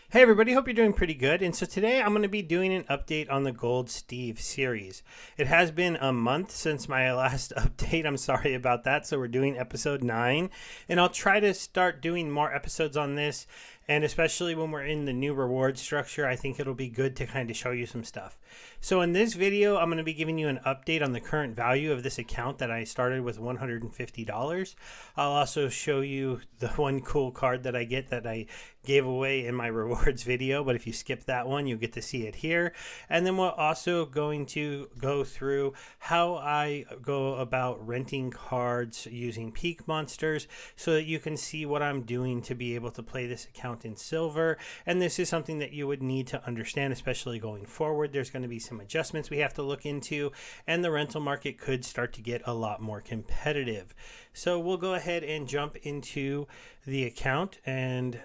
Hey everybody, hope you're doing pretty good. And so today I'm going to be doing an update on the GoldSteve series. It has been a month since my last update. I'm sorry about that. So we're doing episode 9, and I'll try to start doing more episodes on this. And especially when we're in the new reward structure, I think it'll be good to kind of show you some stuff. So in this video, I'm going to be giving you an update on the current value of this account that I started with $150. I'll also show you the one cool card that I get that I gave away in my rewards video, but if you skip that one, you'll get to see it here. And then we're also going to go through how I go about renting cards using Peakmonsters so that you can see what I'm doing to be able to play this account in silver. And this is something that you would need to understand, especially going forward. There's going to be some adjustments we have to look into, and the rental market could start to get a lot more competitive. So we'll go ahead and jump into the account, and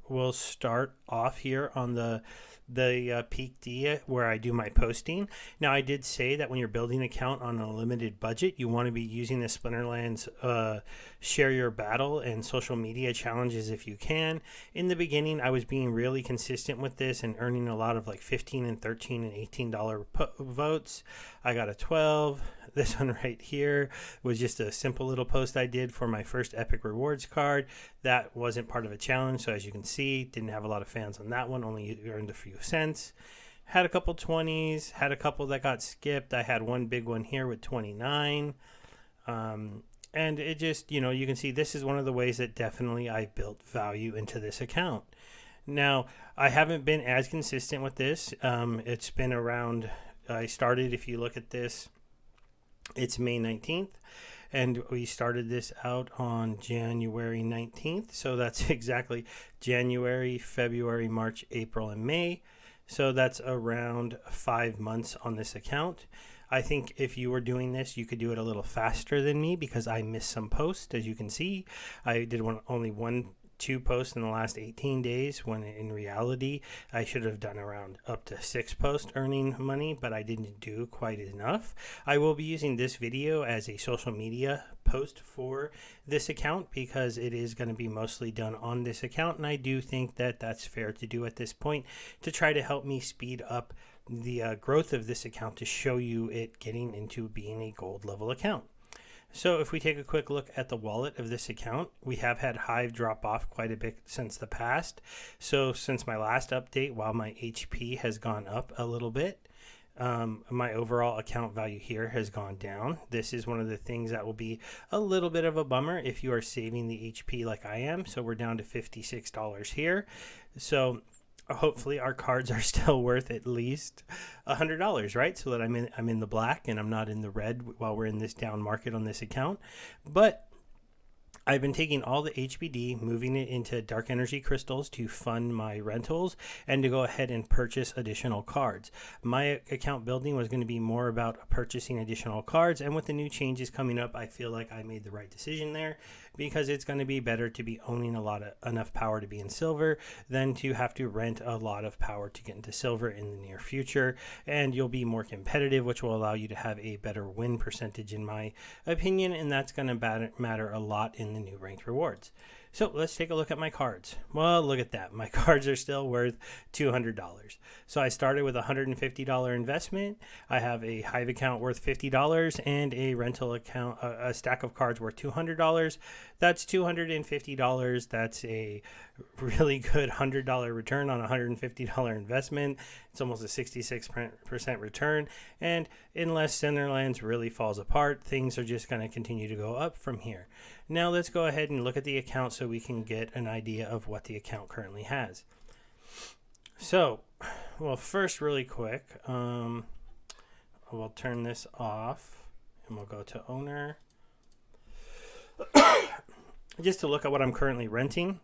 we'll start off here on the Peak D where I do my posting. Now, I did say that when you're building an account on a limited budget, you want to be using the Splinterlands share your battle and social media challenges if you can. In the beginning, I was being really consistent with this and earning a lot of like $15 and $13 and $18 votes. I got a 12. This one right here was just a simple little post I did for my first Epic Rewards card. That wasn't part of a challenge, so as you can see, didn't have a lot of fans on that one, only earned a few cents. Had a couple 20s, had a couple that got skipped. I had one big one here with 29. And it just, you can see this is one of the ways that definitely I've built value into this account. Now, I haven't been as consistent with this. It's been around, I started, if you look at this, it's May 19th, and we started this out on January 19th. So that's exactly January, February, March, April, and May. So that's around 5 months on this account. I think if you were doing this, you could do it a little faster than me because I missed some posts. As you can see, I did only two posts in the last 18 days, when in reality I should have done around up to 6 posts earning money, but I didn't do quite enough. I will be using this video as a social media post for this account because it is going to be mostly done on this account, and I do think that that's fair to do at this point to try to help me speed up the growth of this account to show you it getting into being a gold level account. So if we take a quick look at the wallet of this account, we have had Hive drop off quite a bit since the past. So since my last update, while my HP has gone up a little bit, my overall account value here has gone down. This is one of the things that will be a little bit of a bummer if you are saving the HP like I am. So we're down to $56 here. So hopefully our cards are still worth at least $100, right? So that I'm in the black and I'm not in the red while we're in this down market on this account. But I've been taking all the HBD, moving it into dark energy crystals to fund my rentals and to go ahead and purchase additional cards. My account building was going to be more about purchasing additional cards, and with the new changes coming up, I feel like I made the right decision there because it's going to be better to be owning enough power to be in silver than to have to rent a lot of power to get into silver in the near future. And you'll be more competitive, which will allow you to have a better win percentage in my opinion, and that's going to matter a lot in the new ranked rewards. So let's take a look at my cards. Well, look at that. My cards are still worth $200. So I started with a $150 investment. I have a Hive account worth $50 and a rental account, a stack of cards worth $200. That's $250. That's a really good $100 return on a $150 investment. It's almost a 66% return. And unless Cinderlands really falls apart, things are just going to continue to go up from here. Now let's go ahead and look at the account so we can get an idea of what the account currently has. So, well, first really quick, we'll turn this off and we'll go to owner. Just to look at what I'm currently renting.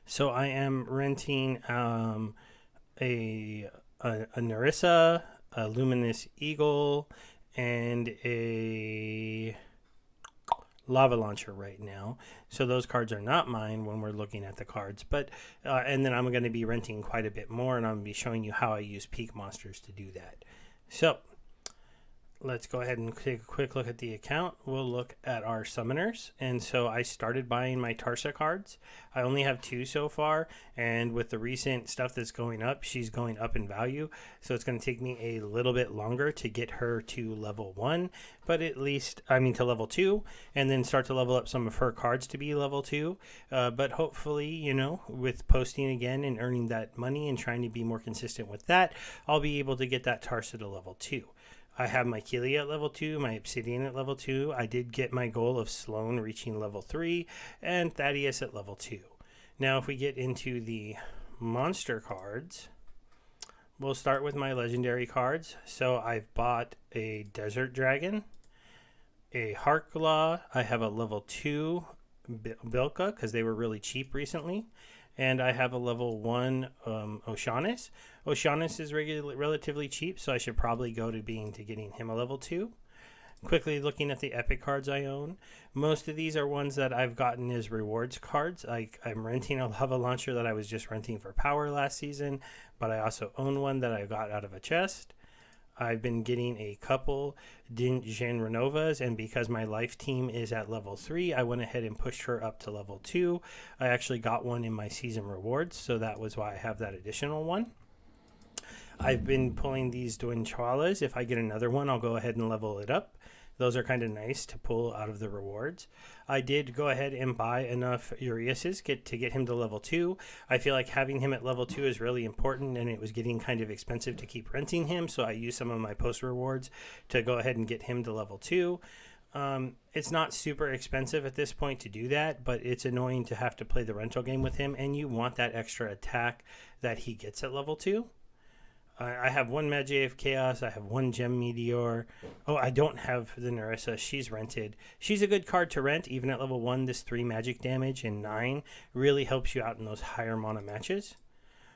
So I am renting a Narissa, a Luminous Eagle, and a Lava Launcher right now. So those cards are not mine when we're looking at the cards, but and then I'm going to be renting quite a bit more, and I'm going to be showing you how I use Peakmonsters to do that. So let's go ahead and take a quick look at the account. We'll look at our summoners. And so I started buying my Tarsa cards. I only have 2 so far. And with the recent stuff that's going up, she's going up in value. So it's going to take me a little bit longer to get her to level 1. But at least, to level 2. And then start to level up some of her cards to be level 2. But hopefully, with posting again and earning that money and trying to be more consistent with that, I'll be able to get that Tarsa to level 2. I have my Kelia at level 2, my Obsidian at level 2. I did get my goal of Sloan reaching level 3, and Thaddeus at level 2. Now, if we get into the monster cards, we'll start with my legendary cards. So I've bought a Desert Dragon, a Harklaw. I have a level 2 Bilka, because they were really cheap recently. And I have a level 1 Oceanus. Oceanus is relatively cheap, so I should probably go to getting him a level 2. Quickly looking at the epic cards I own. Most of these are ones that I've gotten as rewards cards. I'm renting a lava launcher that I was just renting for power last season, but I also own one that I got out of a chest. I've been getting a couple Dinjan Renovas, and because my life team is at level 3, I went ahead and pushed her up to level 2. I actually got one in my season rewards, so that was why I have that additional one. I've been pulling these Duenchalas. If I get another one, I'll go ahead and level it up. Those are kind of nice to pull out of the rewards. I did go ahead and buy enough Uriases to get him to level 2. I feel like having him at level 2 is really important, and it was getting kind of expensive to keep renting him, so I used some of my post rewards to go ahead and get him to level 2. It's not super expensive at this point to do that, but it's annoying to have to play the rental game with him, and you want that extra attack that he gets at level 2. I have 1 Magi of Chaos. I have 1 Gem Meteor. Oh, I don't have the Narissa. She's rented. She's a good card to rent. Even at level 1, this 3 magic damage and 9 really helps you out in those higher mana matches.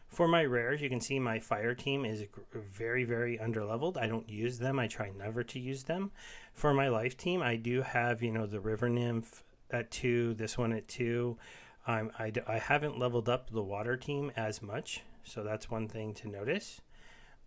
For my rares, you can see my fire team is very, very underleveled. I don't use them. I try never to use them. For my life team, I do have, the River Nymph at 2, this one at 2. I haven't leveled up the water team as much, so that's one thing to notice.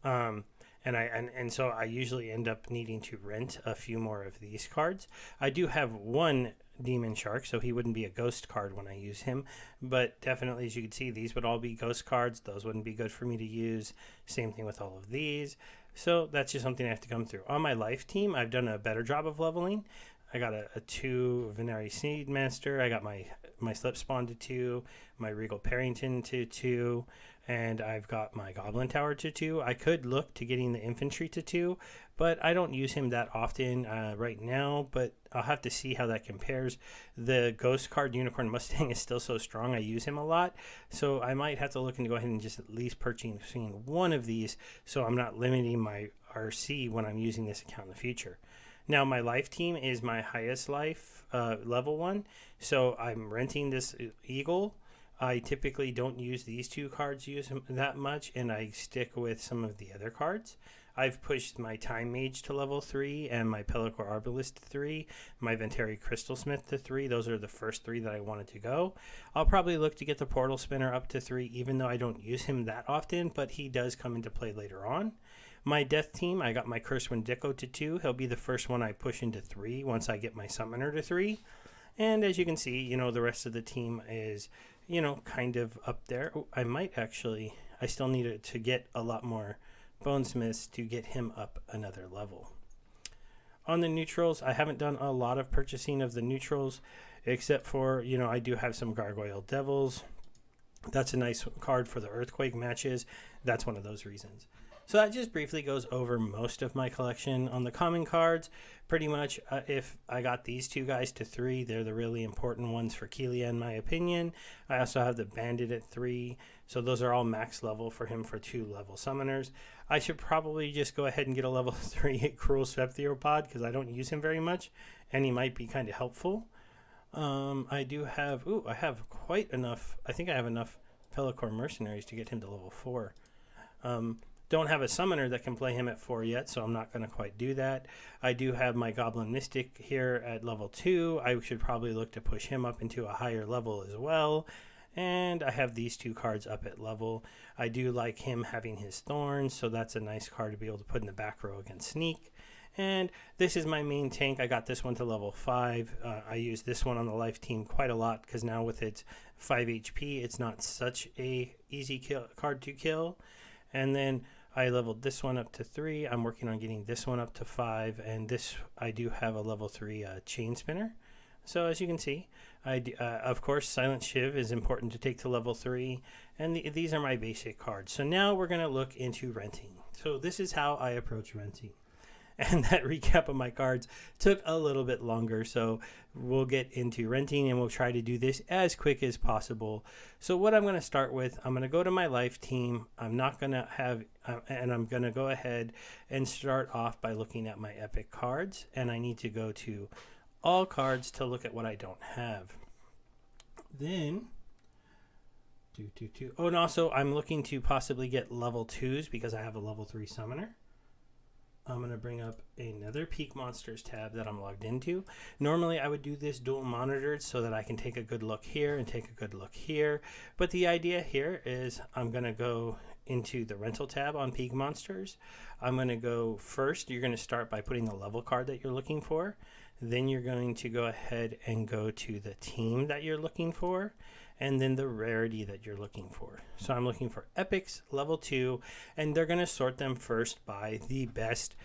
So I usually end up needing to rent a few more of these cards. I do have 1 Demon Shark, so he wouldn't be a ghost card when I use him. But definitely, as you can see, these would all be ghost cards. Those wouldn't be good for me to use. Same thing with all of these. So that's just something I have to come through. On my life team, I've done a better job of leveling. I got a 2 Venari Seedmaster. I got my Slip Spawn to 2, my Regal Parrington to 2, and I've got my Goblin Tower to 2. I could look to getting the Infantry to 2, but I don't use him that often right now, but I'll have to see how that compares. The Ghost card Unicorn Mustang is still so strong. I use him a lot, so I might have to look and go ahead and just at least purchasing one of these so I'm not limiting my RC when I'm using this account in the future. Now, my life team is my highest life, level 1, so I'm renting this Eagle. I typically don't use these 2 cards that much, and I stick with some of the other cards. I've pushed my Time Mage to level 3 and my Pellicor Arbalist to 3, my Ventari Crystalsmith to 3. Those are the first 3 that I wanted to go. I'll probably look to get the Portal Spinner up to 3, even though I don't use him that often, but he does come into play later on. My death team, I got my Curse Wendigo to 2. He'll be the first one I push into 3 once I get my Summoner to 3. And as you can see, the rest of the team is, kind of up there. Oh, I still need to get a lot more Bonesmiths to get him up another level. On the neutrals, I haven't done a lot of purchasing of the neutrals, except for, I do have some Gargoyle Devils. That's a nice card for the Earthquake matches. That's one of those reasons. So that just briefly goes over most of my collection. On the common cards, pretty much if I got these 2 guys to 3, they're the really important ones for Kelia in my opinion. I also have the Bandit at 3, so those are all max level for him for 2 level summoners. I should probably just go ahead and get a level 3 Cruel Sceptheropod because I don't use him very much, and he might be kind of helpful. I have quite enough. I think I have enough Pellicor Mercenaries to get him to level 4. Don't have a summoner that can play him at 4 yet, so I'm not going to quite do that. I do have my Goblin Mystic here at level 2. I should probably look to push him up into a higher level as well. And I have these 2 cards up at level. I do like him having his Thorns, so that's a nice card to be able to put in the back row against Sneak. And this is my main tank. I got this one to level 5. I use this one on the life team quite a lot because now with its 5 HP, it's not such a easy card to kill. And then I leveled this one up to 3. I'm working on getting this one up to 5. And this, I do have a level 3 chain spinner. So as you can see, of course, Silent Shiv is important to take to level 3. And these are my basic cards. So now we're going to look into renting. So this is how I approach renting. And that recap of my cards took a little bit longer, so we'll get into renting and we'll try to do this as quick as possible. So what I'm going to start with, I'm going to go to my life team. I'm not going to have, and I'm going to go ahead and start off by looking at my epic cards, and I need to go to all cards to look at what I don't have. Then, oh, and also I'm looking to possibly get level 2s because I have a level 3 summoner. I'm going to bring up another Peakmonsters tab that I'm logged into. Normally, I would do this dual monitored so that I can take a good look here and take a good look here. But the idea here is I'm going to go into the rental tab on Peakmonsters. I'm going to go first. You're going to start by putting the level card that you're looking for. Then you're going to go ahead and go to the team that you're looking for, and then the rarity that you're looking for. So I'm looking for epics level 2, and they're going to sort them first by the best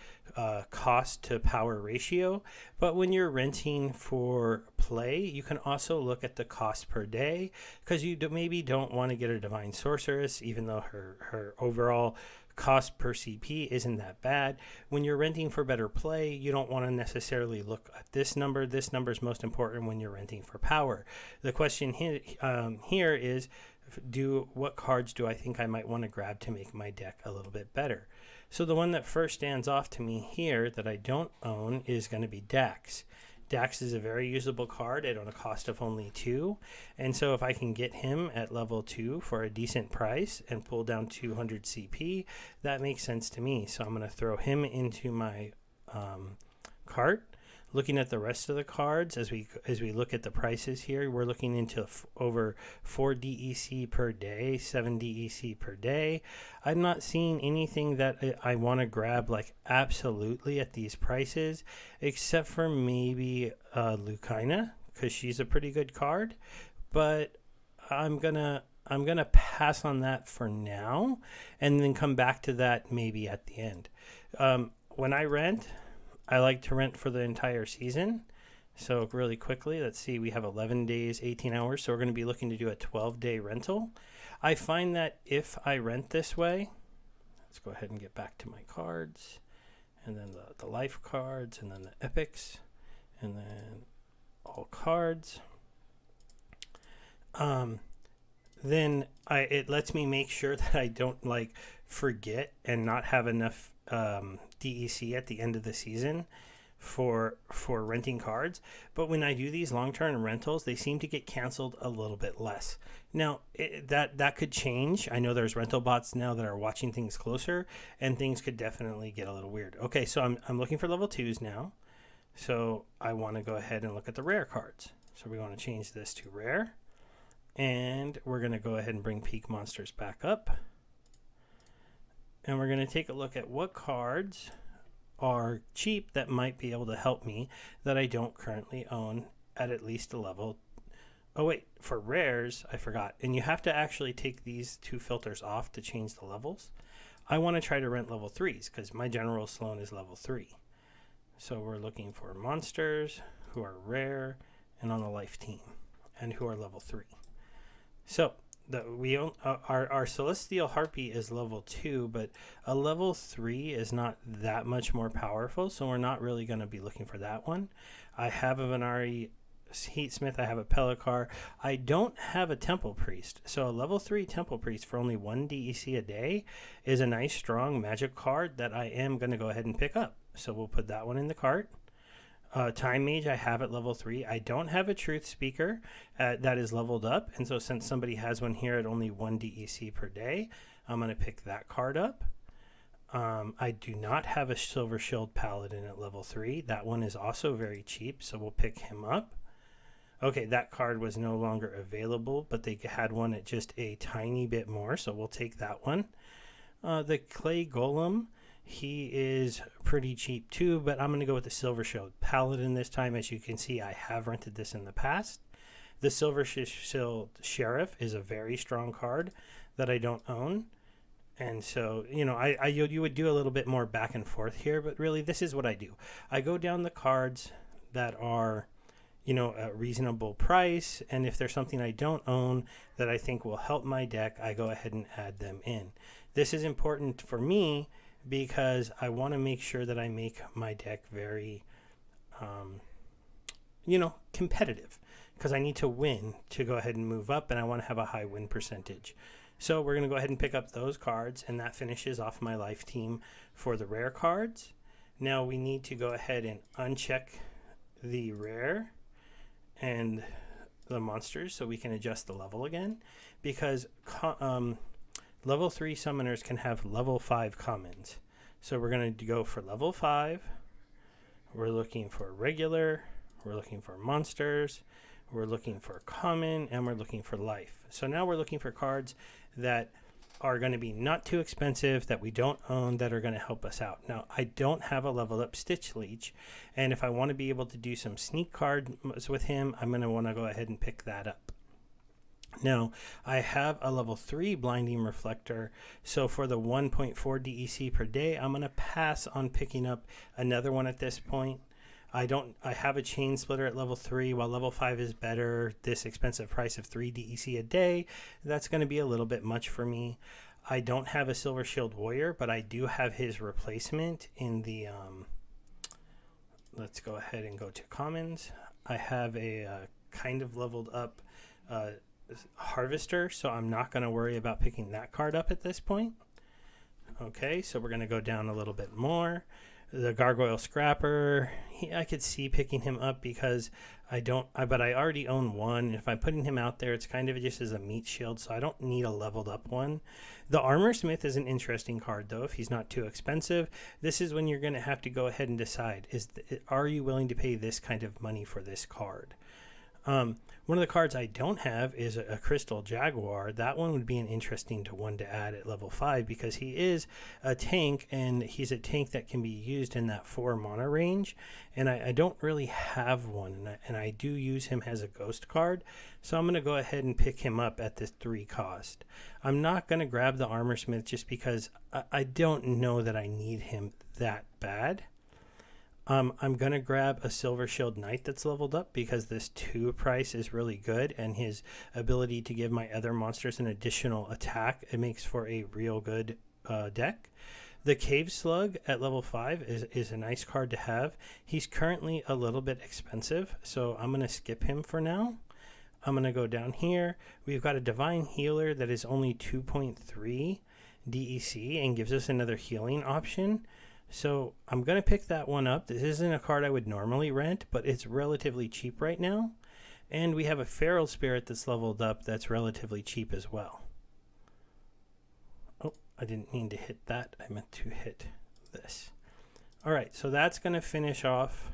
cost to power ratio. But when you're renting for play, you can also look at the cost per day, because you maybe don't want to get a Divine Sorceress, even though her overall cost per CP isn't that bad. When you're renting for better play, you don't want to necessarily look at this number. This number is most important when you're renting for power. The question here is, what cards do I think I might want to grab to make my deck a little bit better? So the one that first stands off to me here that I don't own is going to be Dax. Dax is a very usable card at a cost of only 2, and so if I can get him at level 2 for a decent price and pull down 200 CP, that makes sense to me. So I'm going to throw him into my cart. Looking at the rest of the cards, as we look at the prices here, we're looking into over 4 DEC per day, 7 DEC per day. I'm not seeing anything that I want to grab like absolutely at these prices, except for maybe Lucina, because she's a pretty good card. But I'm gonna pass on that for now, and then come back to that maybe at the end. When I rent, I like to rent for the entire season. So really quickly, let's see, we have 11 days, 18 hours. So we're going to be looking to do a 12-day rental. I find that if I rent this way, let's go ahead and get back to my cards, and then the life cards, and then the epics, and then all cards. Then it lets me make sure that I don't forget and not have enough DEC at the end of the season for renting cards. But when I do these long-term rentals, they seem to get canceled a little bit less. Now that could change. I know there's rental bots now that are watching things closer, and things could definitely get a little weird. Okay, so I'm looking for level 2s now. So I want to go ahead and look at the rare cards. So we want to change this to rare, and we're going to go ahead and bring Peakmonsters back up. And we're going to take a look at what cards are cheap that might be able to help me that I don't currently own at least a level. Oh wait, for rares, I forgot. And you have to actually take these 2 filters off to change the levels. I want to try to rent level 3s because my General Sloan is level 3. So we're looking for monsters who are rare and on the life team and who are level 3. So our Celestial Harpy is level 2, but a level 3 is not that much more powerful, so we're not really going to be looking for that one. I have a Venari Heatsmith, I have a Pelakar. I don't have a Temple Priest, so a level 3 Temple Priest for only 1 DEC a day is a nice strong magic card that I am going to go ahead and pick up. So we'll put that one in the cart. Time Mage I have at level 3. I don't have a Truth Speaker that is leveled up, and so since somebody has one here at only 1 DEC per day, I'm going to pick that card up. I do not have a Silver Shield Paladin at level 3. That one is also very cheap, so we'll pick him up. Okay, that card was no longer available, but they had one at just a tiny bit more, so we'll take that one. The Clay Golem, He is pretty cheap too, but I'm going to go with the Silver Shield Paladin this time. As you can see, I have rented this in the past. The Silver Shield Sheriff is a very strong card that I don't own. And so, you would do a little bit more back and forth here, but really this is what I do. I go down the cards that are, a reasonable price, and if there's something I don't own that I think will help my deck, I go ahead and add them in. This is important for me because I want to make sure that I make my deck very, competitive, because I need to win to go ahead and move up, and I want to have a high win percentage. So we're going to go ahead and pick up those cards, and that finishes off my life team for the rare cards. Now we need to go ahead and uncheck the rare and the monsters so we can adjust the level again, because level 3 summoners can have level 5 commons. So we're going to go for level 5. We're looking for regular, we're looking for monsters, we're looking for common, and we're looking for life. So now we're looking for cards that are going to be not too expensive, that we don't own, that are going to help us out. Now, I don't have a leveled up Stitch Leech, and if I want to be able to do some sneak cards with him, I'm going to want to go ahead and pick that up. Now, I have a level 3 Blinding Reflector, so for the 1.4 DEC per day, I'm going to pass on picking up another one at this point. I have a Chain Splitter at level 3, while level 5 is better. This expensive price of 3 DEC a day, that's going to be a little bit much for me. I don't have a Silver Shield Warrior, but I do have his replacement in the, let's go ahead and go to commons. I have a kind of leveled up Harvester, so I'm not going to worry about picking that card up at this point. Okay, so we're going to go down a little bit more. The Gargoyle Scrapper, I could see picking him up because but I already own one. If I'm putting him out there, it's kind of just as a meat shield, so I don't need a leveled up one. The Armor Smith is an interesting card, though, if he's not too expensive. This is when you're going to have to go ahead and decide, are you willing to pay this kind of money for this card? One of the cards I don't have is a Crystal Jaguar. That one would be an interesting one to add at level 5 because he is a tank, and he's a tank that can be used in that 4 mana range. And I don't really have one, and I do use him as a ghost card. So I'm going to go ahead and pick him up at the 3 cost. I'm not going to grab the Armor Smith just because I don't know that I need him that bad. I'm going to grab a Silver Shield Knight that's leveled up because this 2 price is really good, and his ability to give my other monsters an additional attack, it makes for a real good deck. The Cave Slug at level 5 is a nice card to have. He's currently a little bit expensive, so I'm going to skip him for now. I'm going to go down here. We've got a Divine Healer that is only 2.3 DEC and gives us another healing option. So I'm going to pick that one up. This isn't a card I would normally rent, but it's relatively cheap right now. And we have a Feral Spirit that's leveled up that's relatively cheap as well. Oh, I didn't mean to hit that. I meant to hit this. All right, so that's going to finish off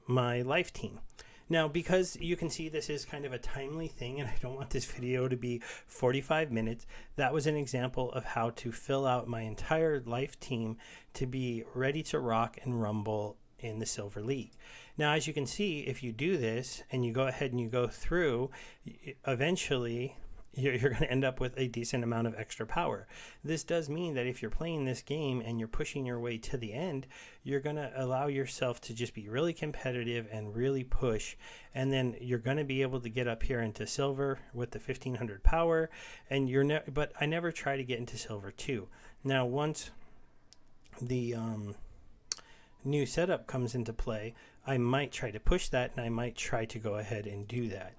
my life team. Now, because you can see this is kind of a timely thing, and I don't want this video to be 45 minutes, that was an example of how to fill out my entire life team to be ready to rock and rumble in the Silver League. Now, as you can see, if you do this and you go ahead and you go through, eventually you're going to end up with a decent amount of extra power. This does mean that if you're playing this game and you're pushing your way to the end, you're going to allow yourself to just be really competitive and really push, and then you're going to be able to get up here into silver with the 1500 power, and but I never try to get into silver too. Now, once the new setup comes into play, I might try to push that, and I might try to go ahead and do that.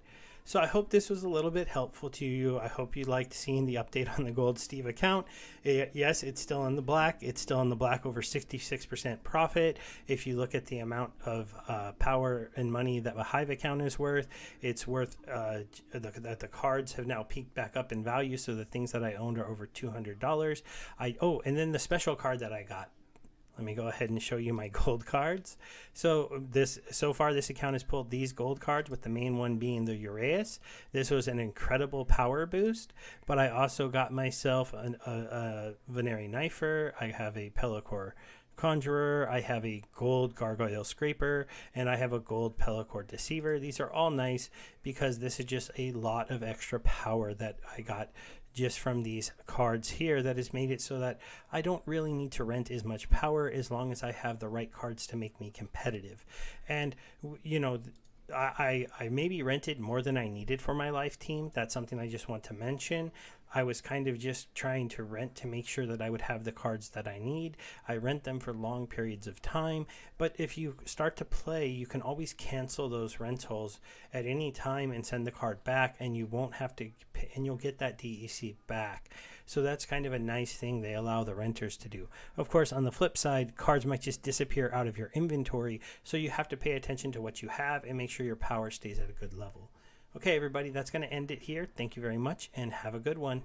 So I hope this was a little bit helpful to you. I hope you liked seeing the update on the GoldSteve account. Yes, it's still in the black. It's still in the black, over 66% profit. If you look at the amount of power and money that a Hive account is worth, it's worth that the cards have now peaked back up in value. So the things that I owned are over $200. And then the special card that I got. Let me go ahead and show you my gold cards. So far this account has pulled these gold cards, with the main one being the Uraeus. This was an incredible power boost, but I also got myself a Veneri Knifer. I have a Pellicor Conjurer, I have a gold Gargoyle Scraper, and I have a gold Pellicor Deceiver. These are all nice because this is just a lot of extra power that I got just from these cards here, that has made it so that I don't really need to rent as much power as long as I have the right cards to make me competitive. And you know, I maybe rented more than I needed for my life team. That's something I just want to mention. I was kind of just trying to rent to make sure that I would have the cards that I need. I rent them for long periods of time, but if you start to play, you can always cancel those rentals at any time and send the card back, and you won't have to pay, and you'll get that DEC back. So that's kind of a nice thing they allow the renters to do. Of course, on the flip side, cards might just disappear out of your inventory, so you have to pay attention to what you have and make sure your power stays at a good level. Okay, everybody, that's going to end it here. Thank you very much, and have a good one.